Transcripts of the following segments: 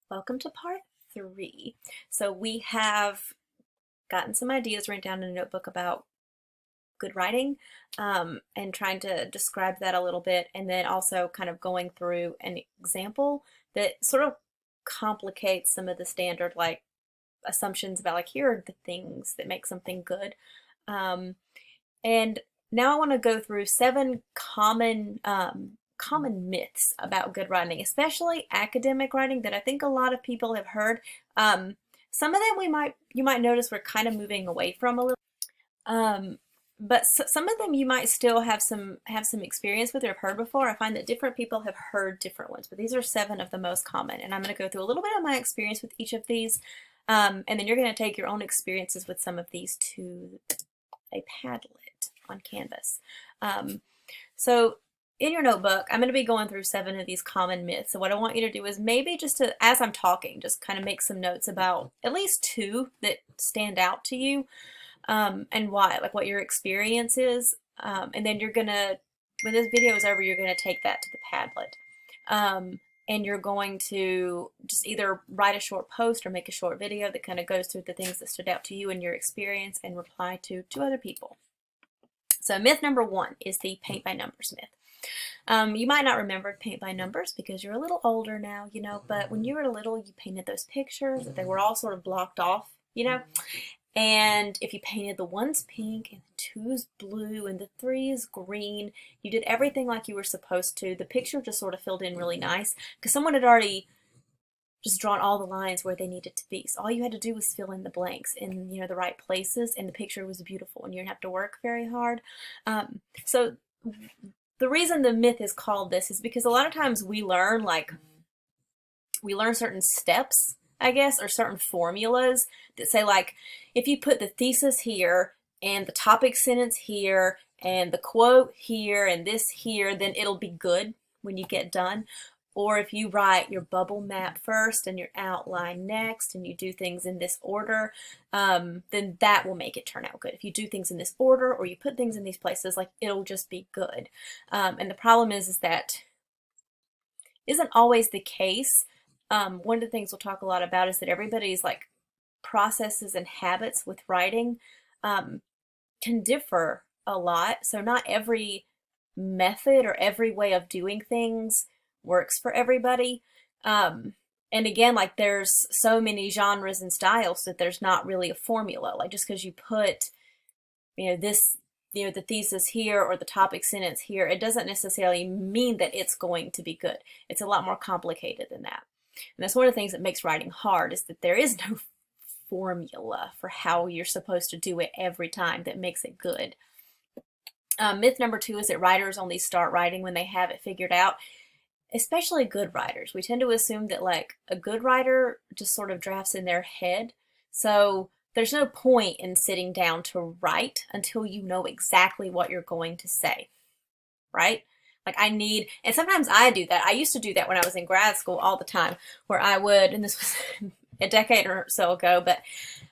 Welcome to part 3. So we have gotten some ideas written down in a notebook about good writing, and trying to describe that a little bit, and then also kind of going through an example that sort of complicates some of the standard like assumptions about like here are the things that make something good. Um, and now I want to go through 7 common myths about good writing, especially academic writing that I think a lot of people have heard. Some of them you might notice we're kind of moving away from a little. Um, but some of them you might still have some experience with or have heard before. I find that different people have heard different ones, but these are 7 of the most common, and I'm going to go through a little bit of my experience with each of these, and then you're going to take your own experiences with some of these to a Padlet on Canvas. Um, so in your notebook, I'm going to be going through 7 of these common myths. So what I want you to do is maybe just to, as I'm talking, just kind of make some notes about at least 2 that stand out to you, and why, like what your experience is. And then you're going to, when this video is over, you're going to take that to the Padlet. And you're going to just either write a short post or make a short video that kind of goes through the things that stood out to you in your experience and reply to other people. So myth number 1 is the paint by numbers myth. You might not remember paint by numbers because you're a little older now, but when you were little, you painted those pictures that they were all sort of blocked off, and if you painted the 1's pink and the 2's blue and the 3's green, you did everything like you were supposed to. The picture just sort of filled in really nice because someone had already just drawn all the lines where they needed to be. So all you had to do was fill in the blanks in the right places, and the picture was beautiful, and you didn't have to work very hard. So the reason the myth is called this is because a lot of times we learn certain steps, I guess, or certain formulas that say like, if you put the thesis here and the topic sentence here and the quote here and this here, then it'll be good when you get done. Or if you write your bubble map first and your outline next and you do things in this order, then that will make it turn out good. If you do things in this order or you put things in these places, like it'll just be good. And the problem is that isn't always the case. One of the things we'll talk a lot about is that everybody's like processes and habits with writing can differ a lot. So not every method or every way of doing things works for everybody. And again, like there's so many genres and styles that there's not really a formula. Like just because you put, this, the thesis here or the topic sentence here, it doesn't necessarily mean that it's going to be good. It's a lot more complicated than that. And that's one of the things that makes writing hard is that there is no formula for how you're supposed to do it every time that makes it good. Myth number 2 is that writers only start writing when they have it figured out, especially good writers. We tend to assume that like a good writer just sort of drafts in their head. So there's no point in sitting down to write until you know exactly what you're going to say, right? Like and sometimes I do that. I used to do that when I was in grad school all the time, where I would, and this was a decade or so ago, but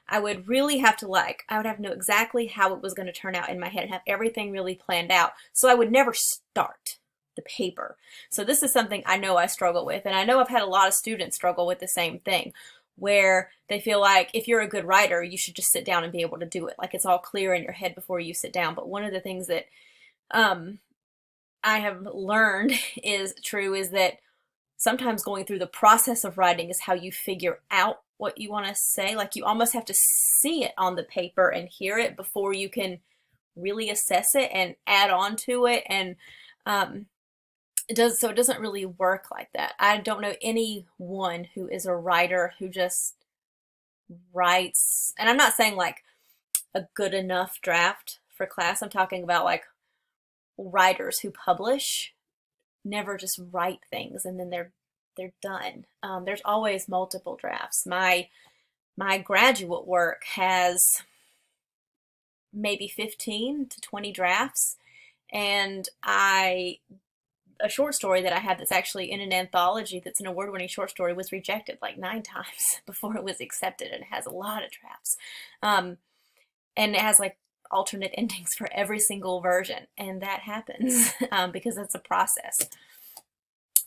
I would really have to I would have to know exactly how it was going to turn out in my head and have everything really planned out. So I would never start the paper. So this is something I know I struggle with, and I know I've had a lot of students struggle with the same thing, where they feel like if you're a good writer, you should just sit down and be able to do it. Like it's all clear in your head before you sit down. But one of the things that I have learned is that sometimes going through the process of writing is how you figure out what you want to say. Like you almost have to see it on the paper and hear it before you can really assess it and add on to it. And it doesn't really work like that. I don't know anyone who is a writer who just writes, and I'm not saying like a good enough draft for class. I'm talking about like writers who publish never just write things and then they're done. There's always multiple drafts. My graduate work has maybe 15 to 20 drafts, and a short story that I had that's actually in an anthology that's an award-winning short story was rejected like 9 times before it was accepted, and it has a lot of drafts. And it has like alternate endings for every single version, and that happens because it's a process.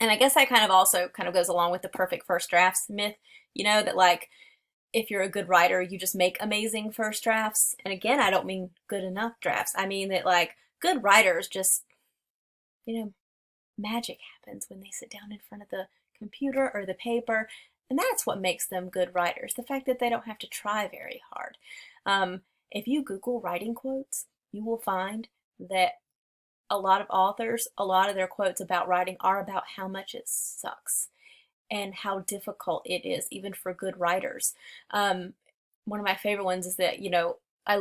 And I guess that kind of also kind of goes along with the perfect first drafts myth, you know, that like if you're a good writer, you just make amazing first drafts. And again, I don't mean good enough drafts. I mean that like good writers just, you know, magic happens when they sit down in front of the computer or the paper. And that's what makes them good writers, the fact that they don't have to try very hard. If you Google writing quotes, you will find that a lot of authors, a lot of their quotes about writing are about how much it sucks and how difficult it is, even for good writers. One of my favorite ones is that, you know, I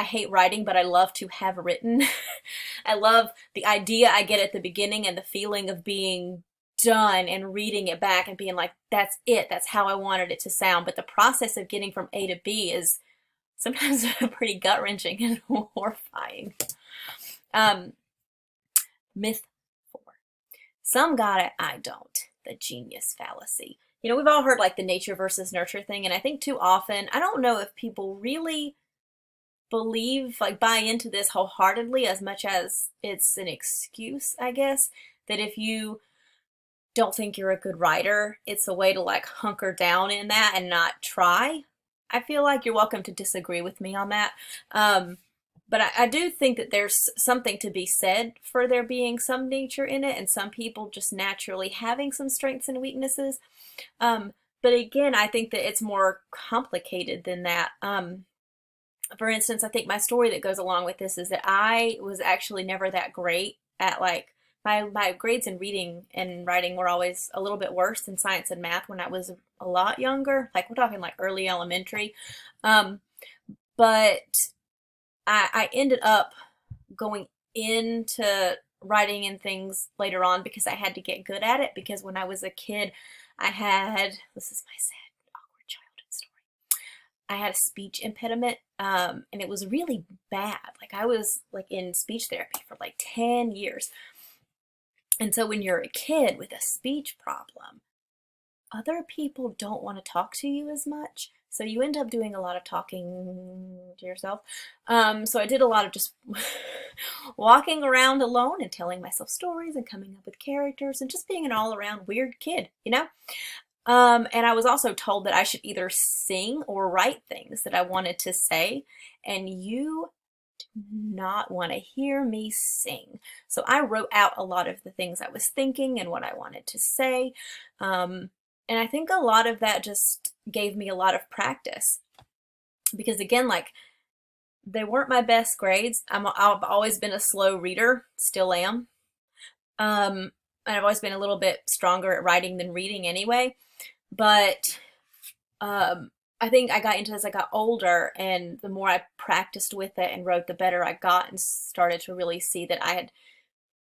hate writing, but I love to have written. I love the idea I get at the beginning and the feeling of being done and reading it back and being like, that's it, that's how I wanted it to sound. But the process of getting from A to B is sometimes pretty gut wrenching and horrifying. Myth 4. Some got it, I don't. The genius fallacy. You know, we've all heard like the nature versus nurture thing, and I think too often, I don't know if people really believe, like buy into this wholeheartedly as much as it's an excuse, I guess, that if you don't think you're a good writer, it's a way to like hunker down in that and not try. I feel like you're welcome to disagree with me on that. But I do think that there's something to be said for there being some nature in it and some people just naturally having some strengths and weaknesses. But again, I think that it's more complicated than that. For instance, I think my story that goes along with this is that I was actually never that great at like my grades in reading and writing were always a little bit worse than science and math when I was a lot younger. Like we're talking like early elementary. But I ended up going into writing and things later on because I had to get good at it because when I was a kid, this is my sad, awkward childhood story. I had a speech impediment, and it was really bad. Like I was like in speech therapy for like 10 years. And so when you're a kid with a speech problem, other people don't want to talk to you as much. So you end up doing a lot of talking to yourself. So I did a lot of just walking around alone and telling myself stories and coming up with characters and just being an all-around weird kid, you know? And I was also told that I should either sing or write things that I wanted to say. And you do not want to hear me sing. So I wrote out a lot of the things I was thinking and what I wanted to say. And I think a lot of that just gave me a lot of practice because again, like they weren't my best grades. I've always been a slow reader, still am. And I've always been a little bit stronger at writing than reading anyway. But I think I got into this, I got older, and the more I practiced with it and wrote, the better I got and started to really see that I had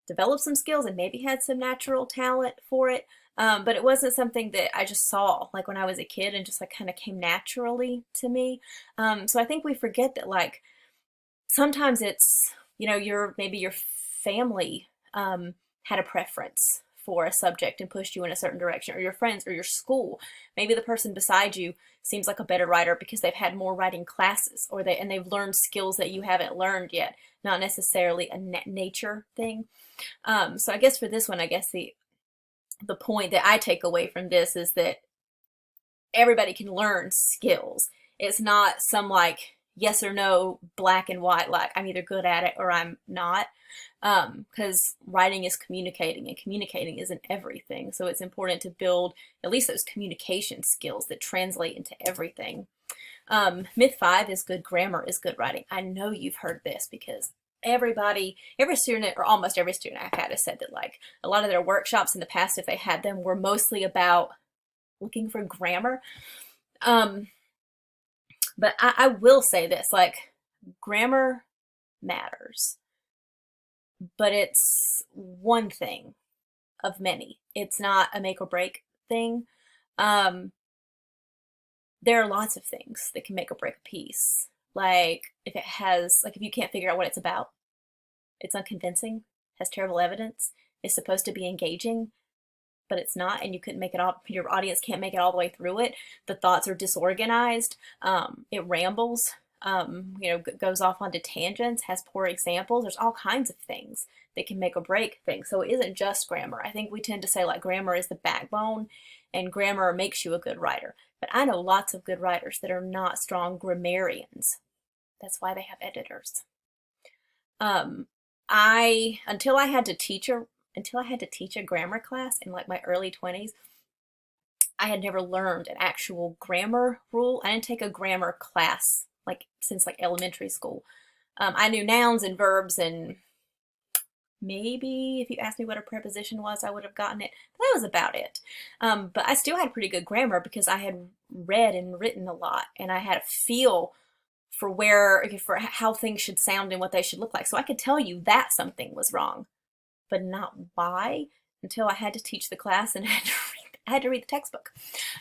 developed some skills and maybe had some natural talent for it. But it wasn't something that I just saw like when I was a kid and just like kind of came naturally to me. So I think we forget that like sometimes it's, you know, maybe your family had a preference for a subject and pushed you in a certain direction, or your friends or your school. Maybe the person beside you seems like a better writer because they've had more writing classes or they've learned skills that you haven't learned yet, not necessarily a nature thing. So I guess for this one, I guess the point that I take away from this is that everybody can learn skills. It's not some like yes or no, black and white, like I'm either good at it or I'm not. Because writing is communicating and communicating isn't everything. So it's important to build at least those communication skills that translate into everything. Myth 5 is good grammar is good writing. I know you've heard this because every student or almost every student I've had has said that like a lot of their workshops in the past, if they had them, were mostly about looking for grammar. But I will say this, like grammar matters, but it's one thing of many. It's not a make or break thing. There are lots of things that can make or break a piece. Like if you can't figure out what it's about, it's unconvincing, has terrible evidence, is supposed to be engaging, but it's not, and you couldn't make it all, your audience can't make it all the way through it. The thoughts are disorganized, it rambles. goes off onto tangents, has poor examples. There's all kinds of things that can make or break things. So it isn't just grammar. I think we tend to say like grammar is the backbone and grammar makes you a good writer. But I know lots of good writers that are not strong grammarians. That's why they have editors. Until I had to teach a grammar class in like my early 20s, I had never learned an actual grammar rule. I didn't take a grammar class like since like elementary school. I knew nouns and verbs, and maybe if you asked me what a preposition was, I would have gotten it. But that was about it. But I still had pretty good grammar because I had read and written a lot, and I had a feel for how things should sound and what they should look like. So I could tell you that something was wrong, but not why until I had to teach the class and I had to read the textbook.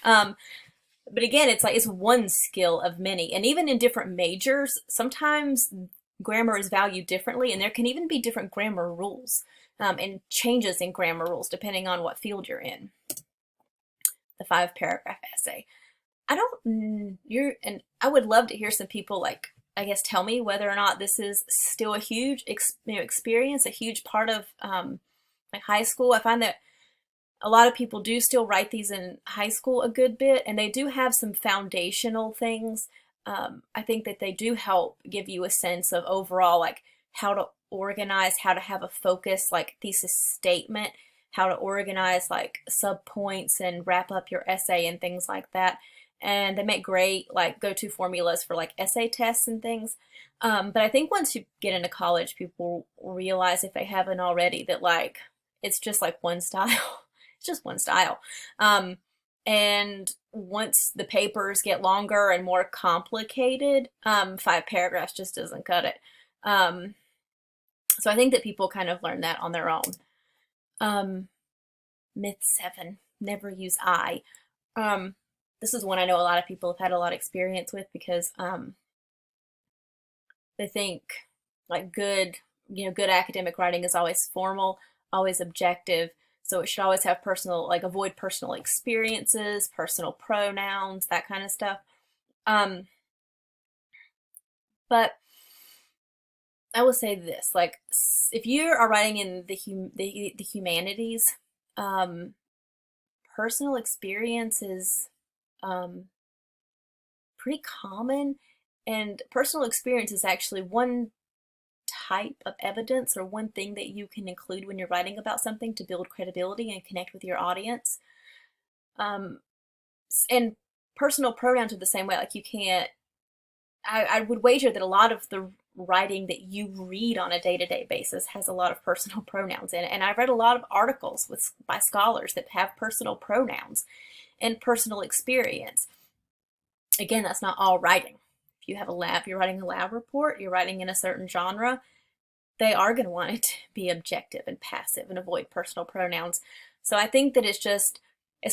But again, it's one skill of many, and even in different majors, sometimes grammar is valued differently, and there can even be different grammar rules and changes in grammar rules depending on what field you're in. The 5-paragraph essay. I would love to hear some people I guess tell me whether or not this is still a huge experience, a huge part of like high school. I find that a lot of people do still write these in high school a good bit, and they do have some foundational things. I think that they do help give you a sense of overall like how to organize, how to have a focus like thesis statement, how to organize like subpoints and wrap up your essay and things like that. And they make great like go-to formulas for like essay tests and things. But I think once you get into college, people realize, if they haven't already, that like it's just like one style. It's just one style. And once the papers get longer and more complicated, 5 paragraphs just doesn't cut it. So I think that people kind of learn that on their own. Myth 7, never use I. This is one I know a lot of people have had a lot of experience with because they think like good academic writing is always formal, always objective. So it should always have avoid personal experiences, personal pronouns, that kind of stuff. But I will say this, like if you are writing in the humanities, personal experience is pretty common, and personal experience is actually one type of evidence or one thing that you can include when you're writing about something to build credibility and connect with your audience. And personal pronouns are the same way. Like you can't, I would wager that a lot of the writing that you read on a day-to-day basis has a lot of personal pronouns in it. And I've read a lot of articles by scholars that have personal pronouns and personal experience. Again, that's not all writing. If you have a lab, you're writing a lab report, you're writing in a certain genre, they are going to want it to be objective and passive and avoid personal pronouns. So I think that it's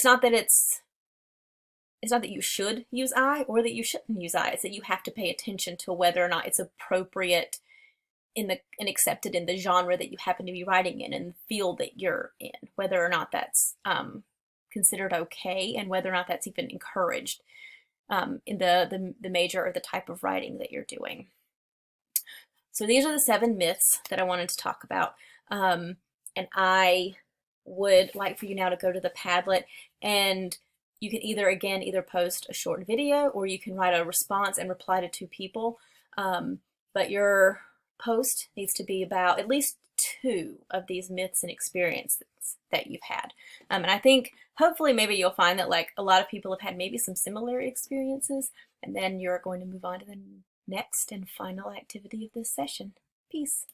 not that you should use I or that you shouldn't use I. It's that you have to pay attention to whether or not it's appropriate and accepted in the genre that you happen to be writing in and the field that you're in, whether or not that's considered okay and whether or not that's even encouraged in the major or the type of writing that you're doing. So these are the 7 myths that I wanted to talk about. And I would like for you now to go to the Padlet, and you can either post a short video or you can write a response and reply to 2 people. But your post needs to be about at least 2 of these myths and experiences that you've had. And I think hopefully maybe you'll find that like a lot of people have had maybe some similar experiences, and then you're going to move on to the next and final activity of this session. Peace.